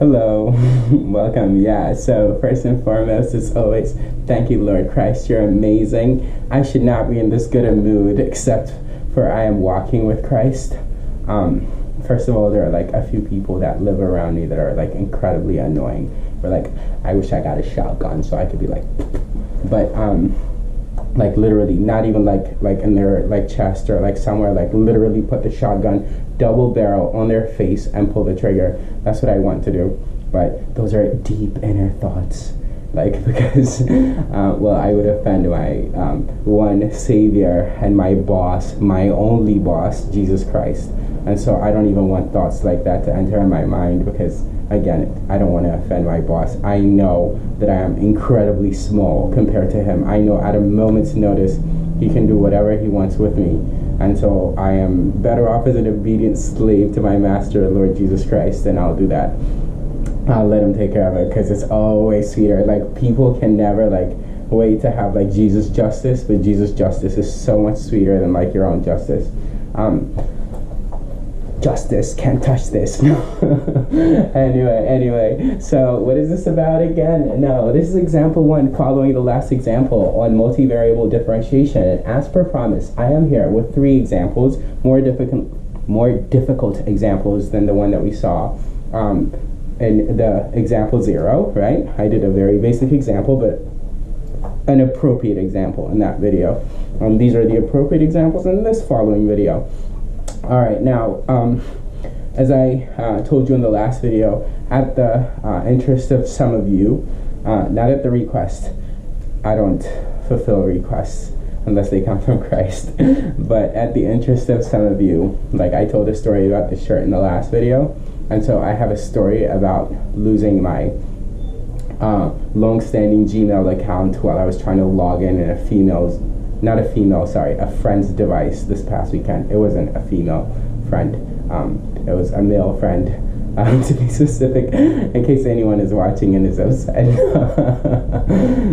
Hello, welcome. Yeah, so first and foremost, as always, thank you, Lord Christ. You're amazing. I should not be in this good a mood except for I am walking with Christ. First of all, there are like a few people that live around me that are like incredibly annoying. Or like, I wish I got a shotgun so I could be like, but like literally, not even like in their like chest or like somewhere, like literally put the shotgun double barrel on their face and pull the trigger. That's what I want to do. But those are deep inner thoughts. Like, because, well, I would offend my one savior and my boss, my only boss, Jesus Christ. And so I don't even want thoughts like that to enter in my mind because, again, I don't want to offend my boss. I know that I am incredibly small compared to him. I know at a moment's notice he can do whatever he wants with me. And so I am better off as an obedient slave to my master, Lord Jesus Christ, and I'll do that. I'll let him take care of it because it's always sweeter. Like, people can never like wait to have like Jesus justice, but Jesus justice is so much sweeter than like your own justice. Justice, can't touch this. anyway, so what is this about again? No, this is example 1 following the last example on multivariable differentiation. And as per promise, I am here with 3 examples, more difficult examples than the one that we saw in the example 0, right? I did a very basic example, but an appropriate example in that video. These are the appropriate examples in this following video. All right, now, as I told you in the last video, at the interest of some of you, not at the request, I don't fulfill requests unless they come from Christ, but at the interest of some of you, like I told a story about the shirt in the last video, and so I have a story about losing my long-standing Gmail account while I was trying to log in a friend's device this past weekend. It wasn't a female friend. It was a male friend, to be specific, in case anyone is watching and is upset.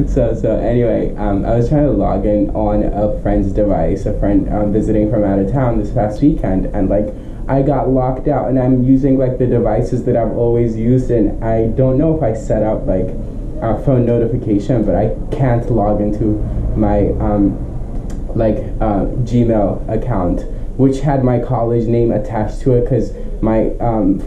So anyway, I was trying to log in on a friend's device, a friend visiting from out of town this past weekend, and like I got locked out, and I'm using like the devices that I've always used, and I don't know if I set up like phone notification, but I can't log into my Gmail account, which had my college name attached to it, because my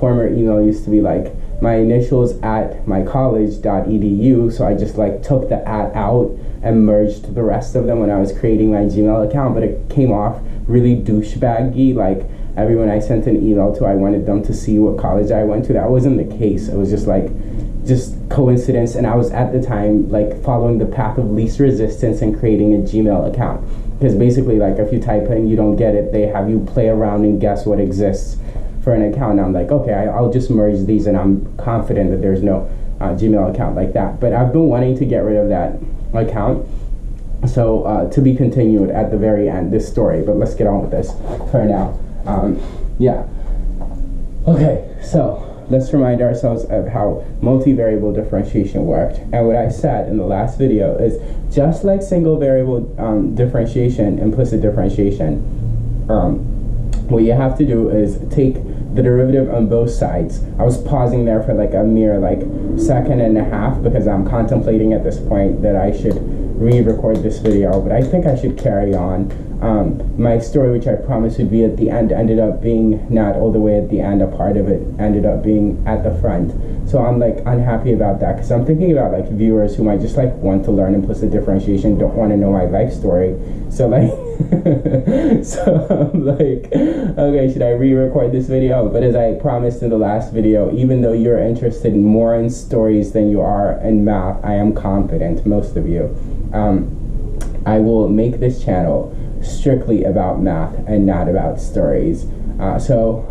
former email used to be like my initials at mycollege.edu, so I just like took the at out and merged the rest of them when I was creating my Gmail account, but it came off really douchebaggy. Like, everyone I sent an email to, I wanted them to see what college I went to. That wasn't the case. It was just coincidence, and I was at the time like following the path of least resistance and creating a Gmail account, because basically like if you type in you don't get it, they have you play around and guess what exists for an account. And I'm like, okay, I'll just merge these, and I'm confident that there's no Gmail account like that. But I've been wanting to get rid of that account, so to be continued at the very end, this story, but let's get on with this for now. Yeah, okay, so let's remind ourselves of how multivariable differentiation worked. And what I said in the last video is, just like single variable differentiation, implicit differentiation, what you have to do is take the derivative on both sides. I was pausing there for like a mere like second and a half because I'm contemplating at this point that I should re-record this video, but I think I should carry on. My story, which I promised would be at the end, ended up being not all the way at the end. A part of it ended up being at the front. So I'm like unhappy about that, because I'm thinking about like viewers who might just like want to learn implicit differentiation, don't want to know my life story. So like, so I'm like, okay, should I re-record this video? But as I promised in the last video, even though you're interested more in stories than you are in math, I am confident, most of you, I will make this channel strictly about math and not about stories. So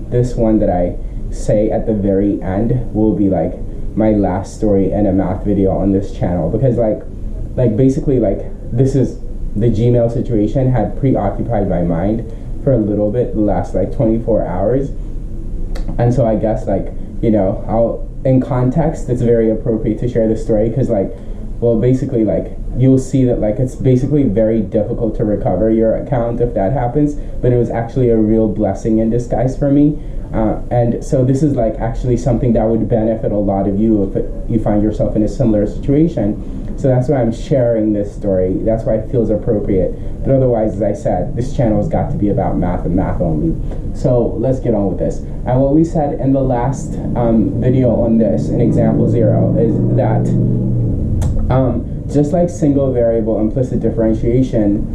this one that I say at the very end will be like my last story in a math video on this channel, because like basically like this is the Gmail situation had preoccupied my mind for a little bit the last like 24 hours, and so I guess like, you know, I'll, in context, it's very appropriate to share this story, because like, well, basically like you'll see that like it's basically very difficult to recover your account if that happens, but it was actually a real blessing in disguise for me. And so this is like actually something that would benefit a lot of you if you find yourself in a similar situation. So that's why I'm sharing this story. That's why it feels appropriate. But otherwise, as I said, this channel has got to be about math and math only. So let's get on with this. And what we said in the last video on this, in example 0, is that just like single variable implicit differentiation,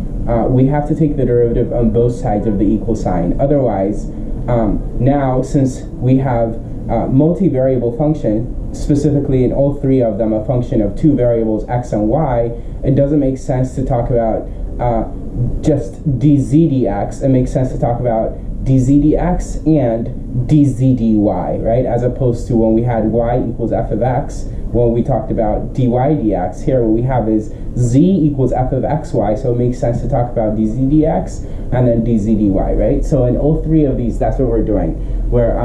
we have to take the derivative on both sides of the equal sign. Otherwise, now since we have multivariable function, specifically in all three of them a function of two variables x and y, it doesn't make sense to talk about just dz dx. It makes sense to talk about dz dx and dz dy, right? As opposed to when we had y equals f of x, when we talked about dy dx. Here what we have is z equals f of xy, so it makes sense to talk about dz dx and then dz dy, right? So in all three of these, that's what we're doing. We're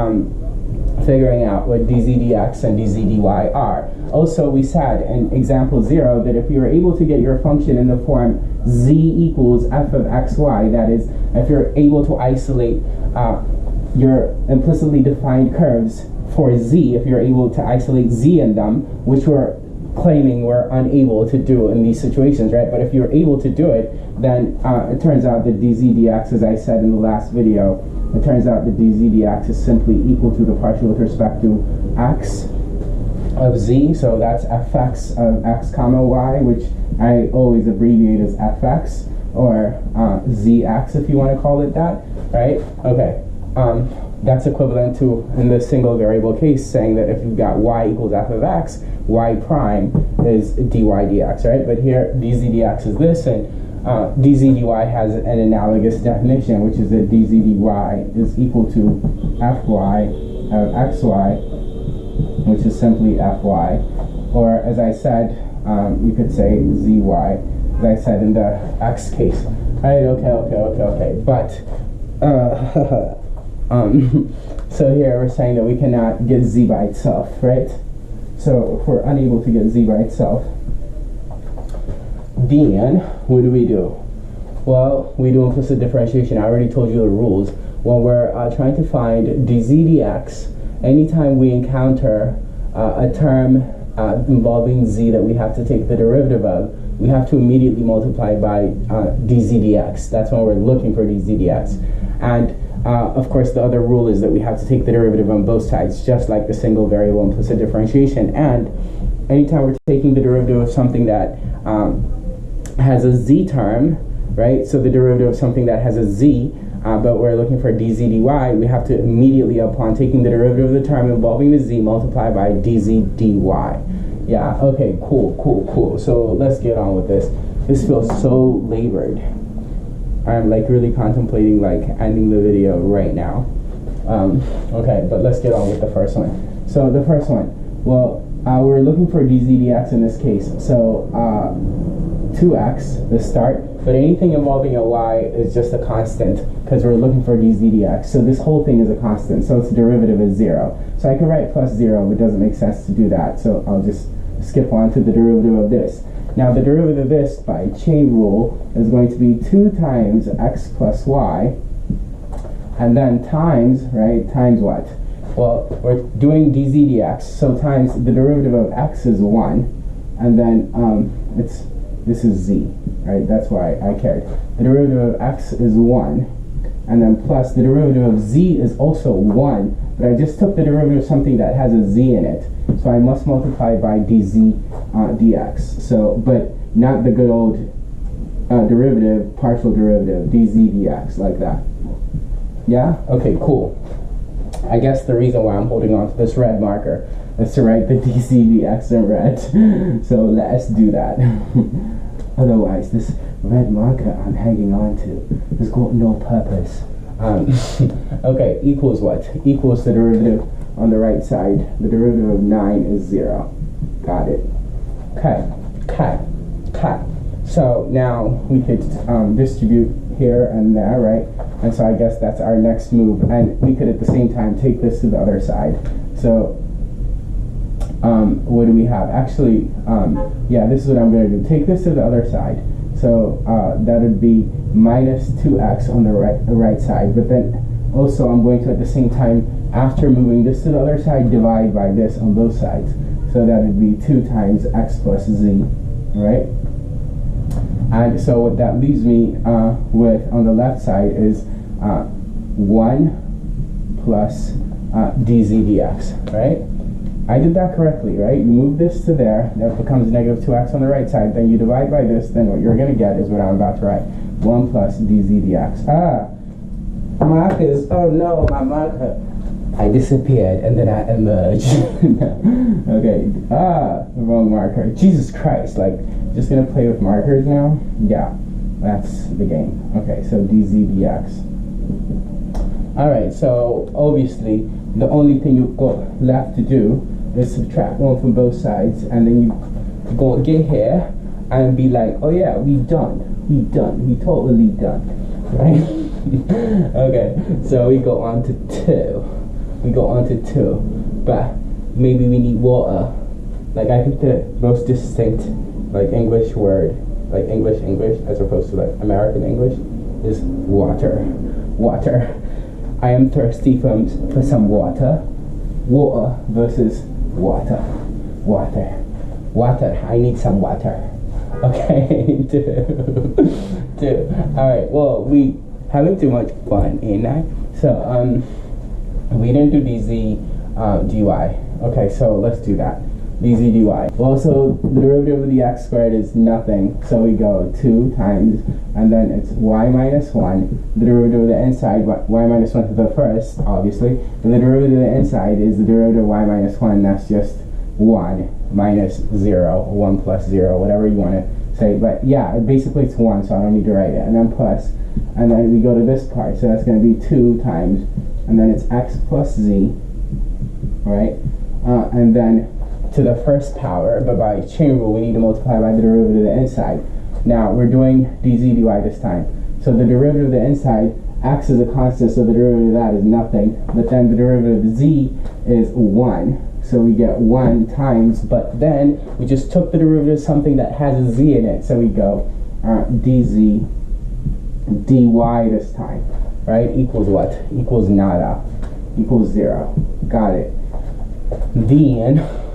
figuring out what dz dx and dz dy are. Also, we said in example 0 that if you were able to get your function in the form z equals f of xy, that is, if you're able to isolate your implicitly defined curves for z, if you're able to isolate z in them, which we're claiming we're unable to do in these situations, right? But if you're able to do it, then it turns out that dz dx, as I said in the last video, it turns out that dz dx is simply equal to the partial with respect to x of z, so that's fx of x comma y, which I always abbreviate as fx, or zx if you want to call it that, right? Okay, that's equivalent to, in the single variable case, saying that if you've got y equals f of x, y prime is dy dx, right? But here dz dx is this, and dz dy has an analogous definition, which is that dz dy is equal to fy of xy, which is simply fy, or as I said, you could say zy, as I said in the x case. Right, okay. But, so here we're saying that we cannot get z by itself, right? So if we're unable to get z by itself, then what do? Well, we do implicit differentiation. I already told you the rules. When we're trying to find dz dx, anytime we encounter a term involving z that we have to take the derivative of, we have to immediately multiply by dz dx. That's when we're looking for dz dx. And of course, the other rule is that we have to take the derivative on both sides, just like the single variable implicit differentiation. And anytime we're taking the derivative of something that has a z term, right? So the derivative of something that has a z, but we're looking for dz dy, we have to immediately, upon taking the derivative of the term involving the z, multiply by dz dy. Yeah, okay, cool. So let's get on with this. This feels so labored. I'm like really contemplating like ending the video right now. Okay, but let's get on with the first one. So the first one, well, we're looking for dz dx in this case. So 2x, the start, but anything involving a y is just a constant because we're looking for dz dx. So this whole thing is a constant, so its derivative is 0. So I can write plus 0, but it doesn't make sense to do that. So I'll just skip on to the derivative of this. Now the derivative of this by chain rule is going to be 2 times x plus y, and then times, right, times what? Well, we're doing dz dx, so times the derivative of x is 1, and then this is z, right? That's why I cared. The derivative of x is 1, and then plus the derivative of z is also 1, but I just took the derivative of something that has a z in it, so I must multiply by dz dx. So, but not the good old derivative, partial derivative, dz dx, like that. Yeah? Okay, cool. I guess the reason why I'm holding on to this red marker is to write the dz dx in red. So let's do that. Otherwise, this red marker I'm hanging on to has got no purpose. Okay, equals what? Equals the derivative on the right side. The derivative of 9 is 0. Got it. Okay. So now we could distribute here and there, right? And so I guess that's our next move. And we could at the same time take this to the other side. So what do we have? Actually, yeah, this is what I'm going to do. Take this to the other side. So that would be minus 2x on the right side. But then also I'm going to at the same time, after moving this to the other side, divide by this on both sides. So that would be 2 times x plus z, right? And so what that leaves me with on the left side is 1 plus dz dx, right? I did that correctly, right? You move this to there, that becomes negative 2x on the right side, then you divide by this, then what you're going to get is what I'm about to write. 1 plus dz dx. Markers, oh no, my marker. I disappeared and then I emerged. Okay, wrong marker. Jesus Christ, like, just gonna play with markers now? Yeah, that's the game. Okay, so dz dx. Alright, so obviously the only thing you've got left to do is subtract 1 from both sides, and then you go get here and be like, oh yeah, we totally done, right? Okay, so we go on to 2, but maybe we need water. Like, I think the most distinct, like, English word, like English as opposed to like American English, is water. I am thirsty for some water. Water versus water. I need some water. Okay, 2. Alright, well, we having too much fun, ain't I? So, we didn't do dz dy. Okay, so let's do that. dz dy. Well, so the derivative of the x squared is nothing. So we go 2 times, and then it's y minus 1. The derivative of the inside, y minus 1 to the first, obviously. And the derivative of the inside is the derivative of y minus 1. That's just 1 minus 0, 1 plus 0, whatever you want to say. But yeah, basically it's 1, so I don't need to write it. And then plus, and then we go to this part. So that's going to be 2 times, and then it's x plus z, right? And then to the first power, but by chain rule, we need to multiply by the derivative of the inside. Now, we're doing dz dy this time. So the derivative of the inside, x is a constant, so the derivative of that is nothing. But then the derivative of z is 1. So we get 1 times, but then we just took the derivative of something that has a z in it. So we go dz dy this time, right? Equals what? Equals nada. Equals 0. Got it.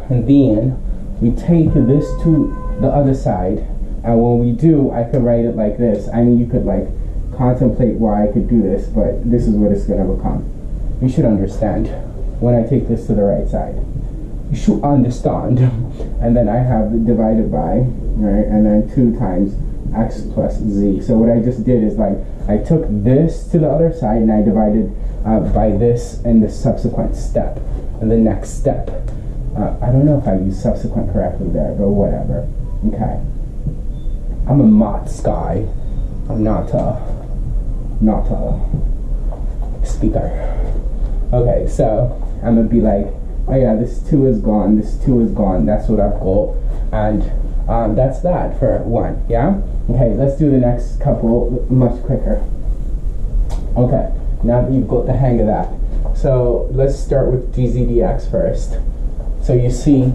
Then we take this to the other side, and when we do, I could write it like this. I mean, you could like contemplate why I could do this, but this is what it's going to become. You should understand when I take this to the right side. You should understand. And then I have divided by, right, and then 2 times x plus z. So what I just did is, like, I took this to the other side and I divided by this in the subsequent step, and the next step. I don't know if I used subsequent correctly there, but whatever. Okay. I'm a maths guy. I'm not a speaker. Okay, so I'm gonna be like, oh yeah, this 2 is gone, this 2 is gone, that's what I've got, and that's that for 1, yeah? Okay, let's do the next couple much quicker. Okay, now that you've got the hang of that. So let's start with dz dx first. So you see,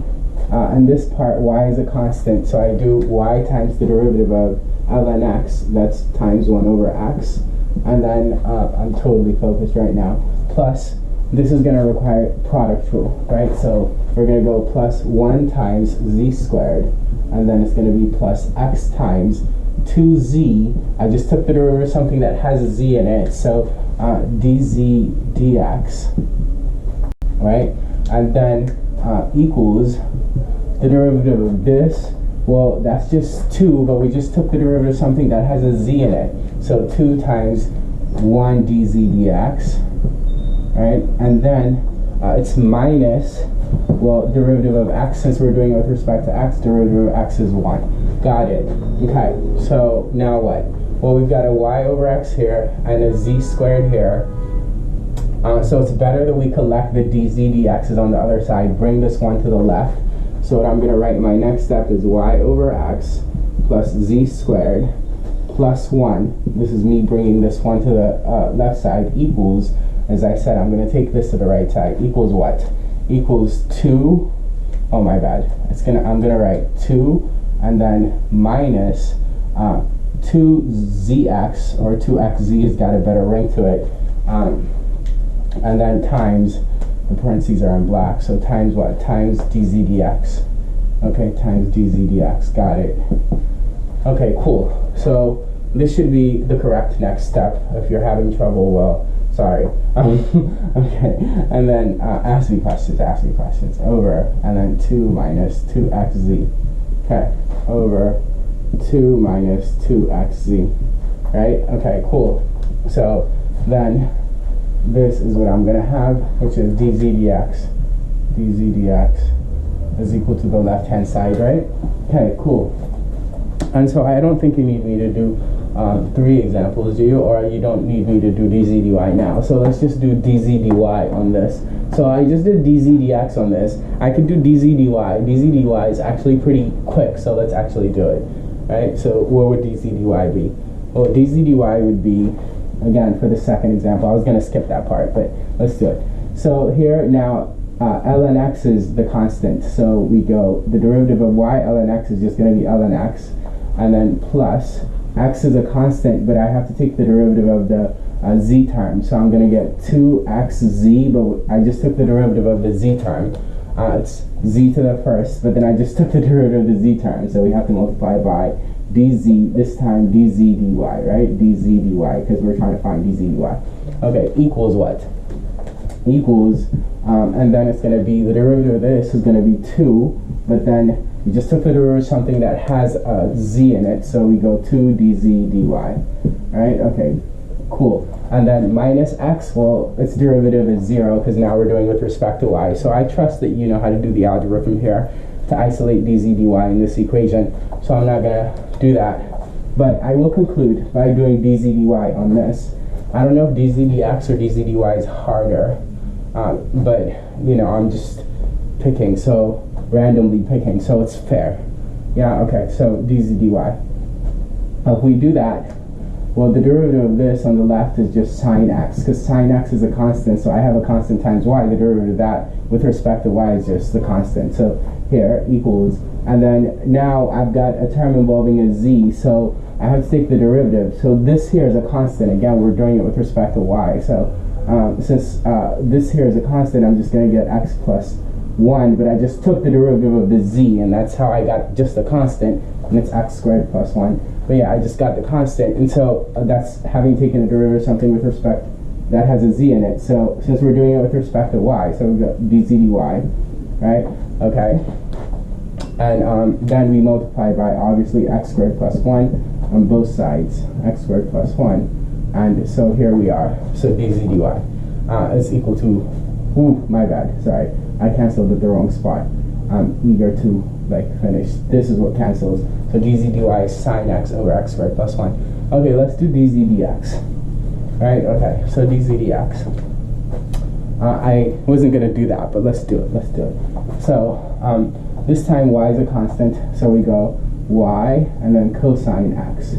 in this part, y is a constant, so I do y times the derivative of ln x, that's times 1 over x, and then I'm totally focused right now, plus, this is going to require product rule, right? So we're going to go plus 1 times z squared, and then it's going to be plus x times 2z. I just took the derivative of something that has a z in it, so dz dx, right? And then equals the derivative of this. Well, that's just 2, but we just took the derivative of something that has a z in it. So 2 times 1 dz dx, right? And then it's minus, well, derivative of x, since we're doing it with respect to x, derivative of x is 1. Got it. Okay, so now what? Well, we've got a y over x here and a z squared here. So it's better that we collect the dz dx's on the other side, bring this one to the left. So what I'm going to write in my next step is y over x plus z squared plus 1. This is me bringing this one to the left side, equals, as I said, I'm going to take this to the right side, equals what? Equals 2, oh my bad, I'm going to write 2 and then minus 2zx, or 2xz has got a better ring to it, and then times, the parentheses are in black, so times what? Times dz dx. Okay, times dz dx, got it. Okay, cool. So this should be the correct next step. If you're having trouble, well, sorry. Okay, and then ask me questions, over, and then 2 minus 2xz. Okay, over 2 minus 2xz, right? Okay, cool. So then this is what I'm gonna have, which is dz dx is equal to the left-hand side, right? Okay, cool. And so I don't think you need me to do 3 examples, do you? Or you don't need me to do dz dy now. So let's just do dz dy on this. So I just did dz dx on this. I could do dz dy. Dz dy is actually pretty quick, so let's actually do it. Right? So what would dz dy be? Well, dz dy would be, again, for the second example, I was going to skip that part, but let's do it. So here now, ln x is the constant. So we go, the derivative of y ln x is just going to be ln x, and then plus x is a constant, but I have to take the derivative of the z term. So I'm going to get 2xz, but I just took the derivative of the z term. It's z to the first, but then I just took the derivative of the z term. So we have to multiply by dz, this time dz dy, right? dz dy, because we're trying to find dz dy. Okay, equals what? Equals, and then it's going to be, the derivative of this is going to be 2, but then we just took the derivative of something that has a z in it, so we go 2 dz dy, right? Okay, cool. And then minus x, well, its derivative is 0, because now we're doing with respect to y. So I trust that you know how to do the algebra from here to isolate dz dy in this equation, so I'm not going to do that. But I will conclude by doing dz dy on this. I don't know if dz dx or dz dy is harder, but, you know, I'm just picking, so randomly picking, so it's fair. Yeah, okay, so dz dy. If we do that, well, the derivative of this on the left is just sine x, because sine x is a constant, so I have a constant times y. The derivative of that with respect to y is just the constant. So here equals, and then now I've got a term involving a z, so I have to take the derivative. So this here is a constant. Again, we're doing it with respect to y. So since this here is a constant, I'm just going to get x plus 1, but I just took the derivative of the z, and that's how I got just the constant, and it's x squared plus 1. But yeah, I just got the constant, and so that's having taken a derivative of something with respect that has a z in it. So since we're doing it with respect to y, so we've got dz dy, right? Okay. And then we multiply by, obviously, x squared plus 1 on both sides, x squared plus 1. And so here we are. So dz dy is equal to, ooh, my bad, sorry. I canceled at the wrong spot. I'm eager to finish. This is what cancels. So dz dy is sine x over x squared plus 1. Okay, let's do dz dx. Right, okay, so dz dx. I wasn't going to do that, but let's do it. So this time y is a constant, so we go y and then cosine x,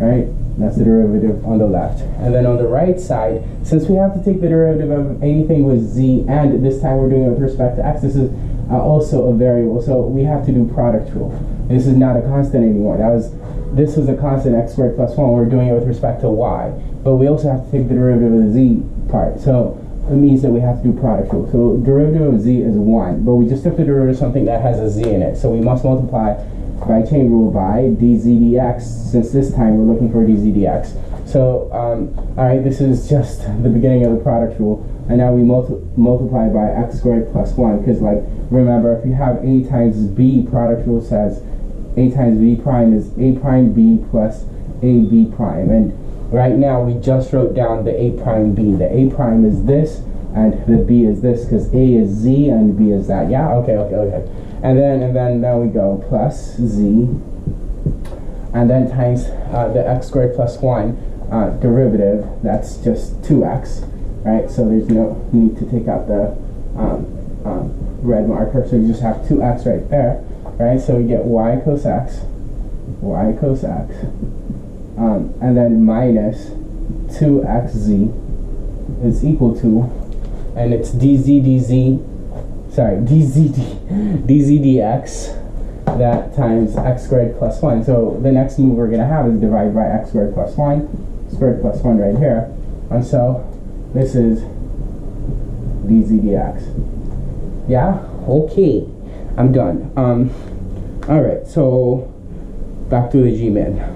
right? That's the derivative on the left. And then on the right side, since we have to take the derivative of anything with z, and this time we're doing it with respect to x, this is also a variable, so we have to do product rule. This is not a constant anymore. This was a constant, x squared plus 1. We're doing it with respect to y, but we also have to take the derivative of the z part. So it means that we have to do product rule. So derivative of z is 1, but we just took the derivative of something that has a z in it. So we must multiply by chain rule by dz dx, since this time we're looking for dz dx. So, alright, this is just the beginning of the product rule. And now we multiply by x squared plus 1, because, remember, if you have a times b, product rule says a times b prime is a prime b plus a b prime. And right now we just wrote down the a prime b. The a prime is this, and the b is this, because a is z and b is that. Yeah, okay. And then now we go plus z, and then times the x squared plus 1 derivative, that's just 2x, right? So there's no need to take out the red marker, so you just have 2x right there, right? So we get y cos x, and then minus 2xz is equal to, and it's dz dx, that times x squared plus 1. So the next move we're going to have is divide by x squared plus 1 right here. And so this is DZDX. Yeah, okay, I'm done. All right, so back to the Gmail.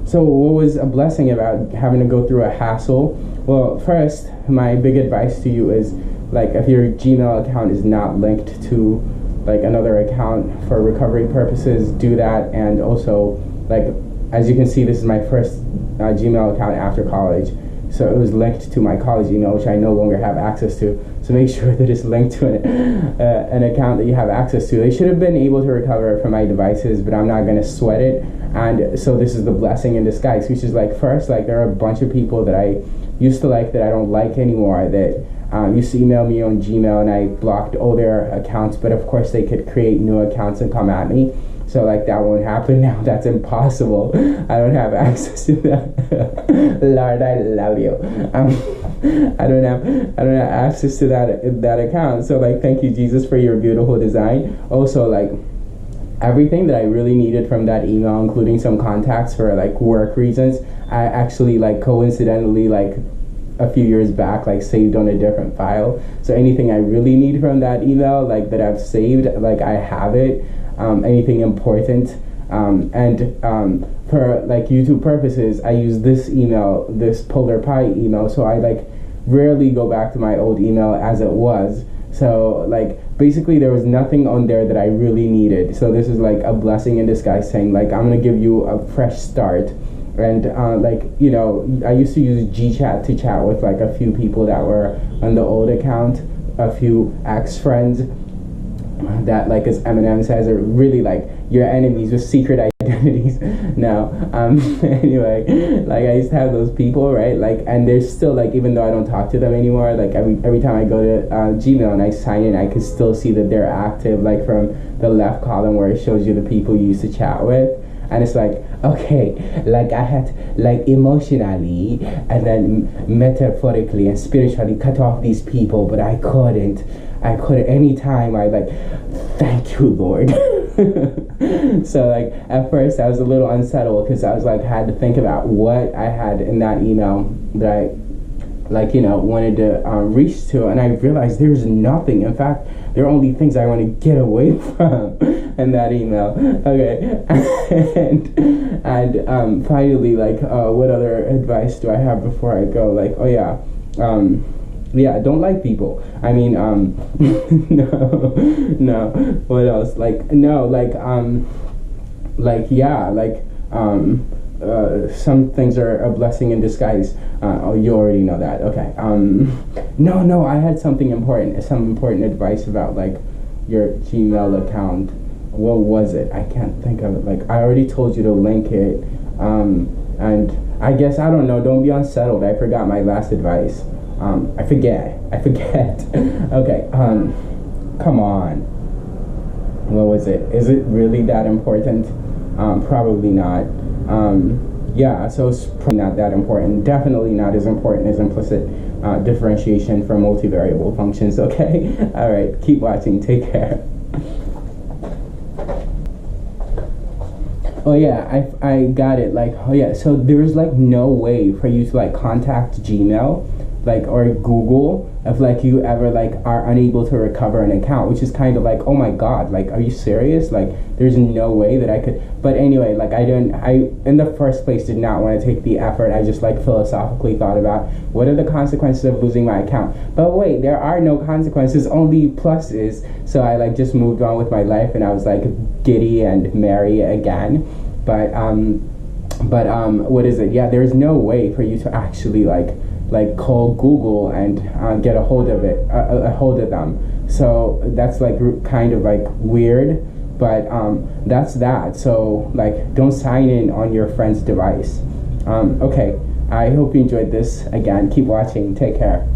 So what was a blessing about having to go through a hassle? Well, first, my big advice to you is, like, if your Gmail account is not linked to like another account for recovery purposes, do that. And also, like, as you can see, this is my first Gmail account after college, so it was linked to my college email, which I no longer have access to. So make sure that it's linked to an account that you have access to. They should have been able to recover it from my devices, but I'm not going to sweat it. And so this is the blessing in disguise, which is, like, first, like, there are a bunch of people that I used to like that I don't like anymore, that used to email me on Gmail, and I blocked all their accounts, but of course they could create new accounts and come at me. So, like, that won't happen now. That's impossible. I don't have access to that. Lord, I love you. I don't have access to that account. So, like, thank you, Jesus, for your beautiful design. Also, like, everything that I really needed from that email, including some contacts for, like, work reasons, I actually, like, coincidentally, like, a few years back, like, saved on a different file. So anything I really need from that email, like, that I've saved, like, I have it. Anything important, and for, like, YouTube purposes, I use this email, this Polar Pie email, so I, like, rarely go back to my old email as it was. So, like, basically there was nothing on there that I really needed. So this is, like, a blessing in disguise, saying, like, I'm gonna give you a fresh start. And like, you know, I used to use GChat to chat with, like, a few people that were on the old account, a few ex-friends that, like, as Eminem says, are really, like, your enemies with secret identities. Now, anyway, like, I used to have those people, right? Like, and there's still, like, even though I don't talk to them anymore, like, every time I go to Gmail and I sign in, I can still see that they're active, like, from the left column where it shows you the people you used to chat with. And it's like, okay, like, I had, like, emotionally and then metaphorically and spiritually cut off these people, but I couldn't anytime I, like, thank you, Lord. So, like, at first I was a little unsettled because I was, like, had to think about what I had in that email that I, like, you know, wanted to reach to, and I realized there's nothing. In fact, there are only things I want to get away from in that email. Okay. and finally, like, what other advice do I have before I go? Like, oh yeah, yeah, don't like people. I mean, no, what else? Like, no, like, yeah, like, some things are a blessing in disguise. Oh, you already know that. Okay. No, I had some important advice about, like, your Gmail account. What was it? I can't think of it. Like, I already told you to link it. And I guess, I don't know, don't be unsettled. I forgot my last advice. I forget. Okay, come on. What was it? Is it really that important? Probably not. Yeah, so it's probably not that important. Definitely not as important as implicit differentiation from multivariable functions, okay? All right, keep watching. Take care. Oh yeah, I got it. Like, oh yeah, so there's, like, no way for you to, like, contact Gmail, like, or Google, if, like, you ever, like, are unable to recover an account, which is kind of like, oh my god, like, are you serious? Like, there's no way that I could. But anyway, like, I in the first place did not want to take the effort. I just, like, philosophically thought about what are the consequences of losing my account. But wait, there are no consequences, only pluses. So I, like, just moved on with my life, and I was, like, giddy and merry again. But what is it? Yeah, there's no way for you to actually, like, call Google and get a hold of them. So that's, like, kind of, like, weird, but that's that. So, like, don't sign in on your friend's device. Okay, I hope you enjoyed this. Again, keep watching. Take care.